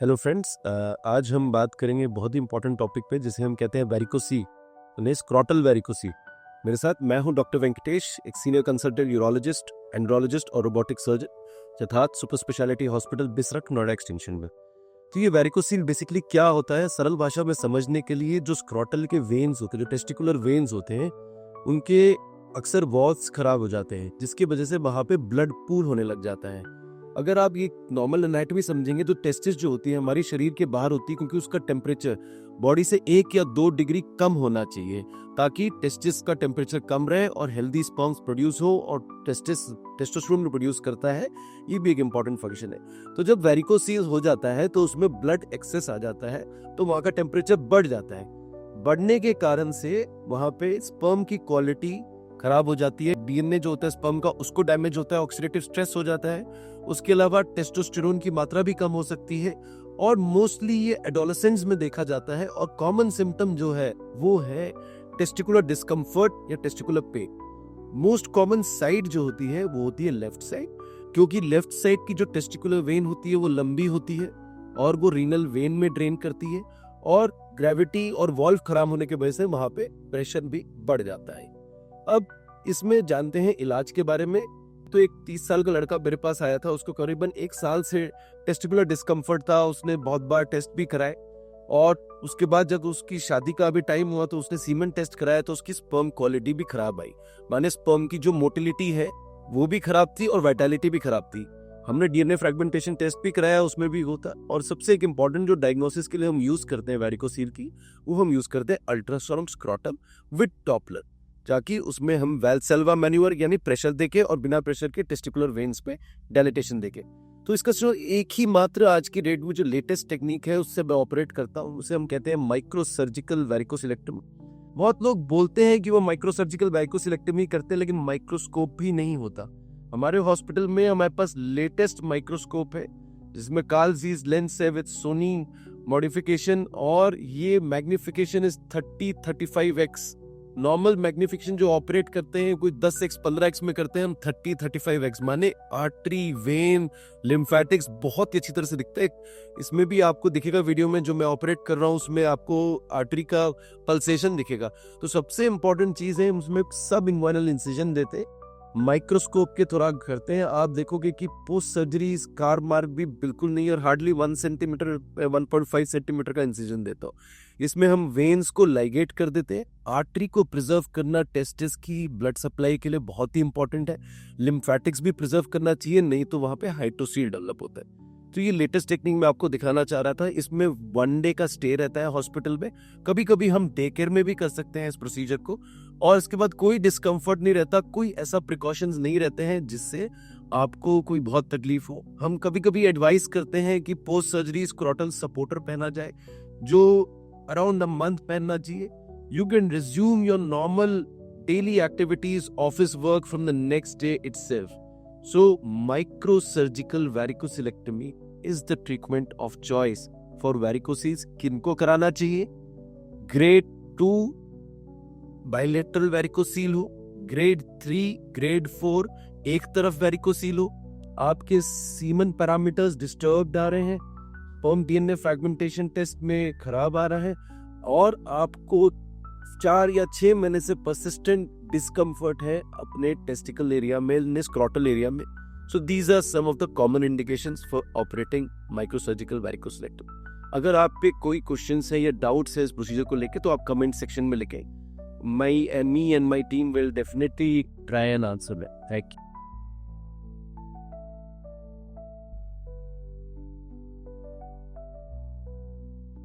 Hello friends, आज हम बात करेंगे बहुत ही इंपॉर्टेंट टॉपिक पे जिसे हम कहते हैं वेरिकोसी, यानी स्क्रॉटल वेरिकोसी। मेरे साथ मैं हूं डॉक्टर वेंकटेश, एक सीनियर कंसल्टेंट यूरोलॉजिस्ट, एंड्रोलॉजिस्ट और रोबोटिक सर्जन यथार्थ super speciality hospital Bisrakh Noida extension में। तो ये वेरिकोसील बेसिकली क्या होता है, सरल भाषा में समझने के लिए जो स्क्रॉटल के वेन्स होते हैं, जो टेस्टिकुलर वेन्स होते हैं, उनके अक्सर वॉल्स खराब हो जाते हैं, जिसकी वजह से वहां पे ब्लड पूल होने लग जाता है। अगर आप ये नॉर्मल एनाटॉमी समझेंगे तो टेस्टिस जो होती है हमारी शरीर के बाहर होती है, क्योंकि उसका टेम्परेचर बॉडी से 1 या 2 डिग्री कम होना चाहिए ताकि टेस्टिस का टेम्परेचर कम रहे और हेल्दी स्पर्म्स प्रोड्यूस हो, और टेस्टोस्टेरोन प्रोड्यूस करता है। ये भी एक इंपॉर्टेंट फंक्शन है। तो जब वेरिकोसील हो जाता है तो उसमें ब्लड एक्सेस आ जाता है, तो वहां का टेम्परेचर बढ़ जाता है। बढ़ने के कारण से वहां पे स्पर्म की क्वालिटी खराब हो जाती है, डीएनए जो होता है स्पर्म का उसको डैमेज होता है, ऑक्सीडेटिव स्ट्रेस हो जाता है। उसके अलावा टेस्टोस्टेरोन की मात्रा भी कम हो सकती है, और मोस्टली ये एडोलेसेंट्स में देखा जाता है। और कॉमन सिम्टम जो है वो है टेस्टिकुलर डिस्कम्फर्ट या testicular pain. Most common side जो होती है वो होती है लेफ्ट साइड, क्योंकि लेफ्ट साइड की जो टेस्टिकुलर वेन होती है वो लंबी होती है और वो रीनल वेन में ड्रेन करती है, और ग्रेविटी और वॉल्व खराब होने की वजह से वहां पे प्रेशर भी बढ़ जाता है। अब इसमें जानते हैं इलाज के बारे में। तो एक 30 साल का लड़का मेरे पास आया था, उसको करीबन 1 साल से टेस्टिकुलर डिस्कम्फर्ट था। उसने बहुत बार टेस्ट भी कराए, और उसके बाद जब उसकी शादी का अभी टाइम हुआ तो उसने सीमेन टेस्ट कराया, तो उसकी स्पर्म क्वालिटी भी खराब आई। माने स्पर्म की जो मोटिलिटी है वो भी खराब थी और वाइटलिटी भी खराब थी। हमने डीएनए फ्रेगमेंटेशन टेस्ट भी कराया, उसमें भी होता। और सबसे एक इंपॉर्टेंट जो डायग्नोसिस के लिए हम यूज करते हैं वेरिकोसील की, वो हम यूज करते हैं अल्ट्रासाउंड स्क्रॉटम विद डॉपलर, ताकि उसमें हम वेल्सेल्वा मैन्यूअर यानी प्रेशर देके और बिना प्रेशर के टेस्टिकुलर वेन्स पे डायलिटेशन देके। तो इसका जो एक ही मात्र आज की डेट में जो लेटेस्ट टेक्निक है उससे मैं ऑपरेट करता हूँ, उसे हम कहते हैं माइक्रो सर्जिकल वेरिकोसिलेक्टमी। बहुत लोग बोलते हैं कि वो माइक्रो सर्जिकल वेरिकोसिलेक्टमी करते हैं, लेकिन माइक्रोस्कोप भी नहीं होता। हमारे हॉस्पिटल में हमारे पास लेटेस्ट माइक्रोस्कोप है जिसमें कार्ल ज़ीस लेंस है विद सोनी मॉडिफिकेशन, और ये magnification is 30-35x। Normal magnification जो ऑपरेट करते हैं कोई 10x 15x में करते हैं, हम 30-35x। माने आर्टरी, वेन, लिम्फेटिक्स बहुत ही अच्छी तरह से दिखता है। इसमें भी आपको दिखेगा वीडियो में जो मैं ऑपरेट कर रहा हूँ, उसमें आपको आर्टरी का पल्सेशन दिखेगा। तो सबसे इंपॉर्टेंट चीज है, उसमें सब इंग्वाइनल इंसिजन देते हैं, माइक्रोस्कोप के थोड़ा करते हैं। आप देखोगे कि पोस्ट सर्जरी स्कार मार्क भी बिल्कुल नहीं, और हार्डली 1 सेंटीमीटर 1.5 सेंटीमीटर का इंसिजन देता हूँ। इसमें हम वेन्स को लाइगेट कर देते हैं। आर्टरी को प्रिजर्व करना टेस्टिस की ब्लड सप्लाई के लिए बहुत ही इंपॉर्टेंट है। लिम्फेटिक्स भी प्रिजर्व करना चाहिए, नहीं तो वहां पे हाइड्रोसील डेवलप होता है। तो ये लेटेस्ट टेक्निक मैं आपको दिखाना चाह रहा था। इसमें 1 डे का स्टे रहता है हॉस्पिटल में। कभी कभी हम डे केयर में भी कर सकते हैं इस प्रोसीजर को, और इसके बाद कोई डिस्कम्फर्ट नहीं रहता, कोई ऐसा प्रिकॉशंस नहीं रहते हैं जिससे आपको कोई बहुत तकलीफ हो। हम कभी कभी एडवाइस करते हैं कि पोस्ट सर्जरी स्क्रॉटल सपोर्टर पहना जाए, जो अराउंड अ मंथ पहनना चाहिए। You can resume your normal daily activities, office work from the next day itself. So, microsurgical varicosilectomy is the treatment of choice for varicoses। किनको कराना चाहिए? Grade 2 bilateral varicocele हो, grade 3, grade 4 एक तरफ varicocele हो, आपके सीमन पैरामीटर्स डिस्टर्ब्ड आ रहे हैं, स्पर्म डीएनए फ्रैगमेंटेशन टेस्ट में खराब आ रहा है, और आपको 4 या 6 महीने से परसिस्टेंट डिस्कम्फर्ट है अपने टेस्टिकल एरिया में, स्क्रॉटल एरिया में। So these are some of the common indications for operating microsurgical varicocelectomy. अगर आप पे कोई क्वेश्चंस है या डाउट्स है इस प्रोसीजर को लेके, तो आप कमेंट सेक्शन में लिखें। Me and my team will definitely try and answer that. Thank you.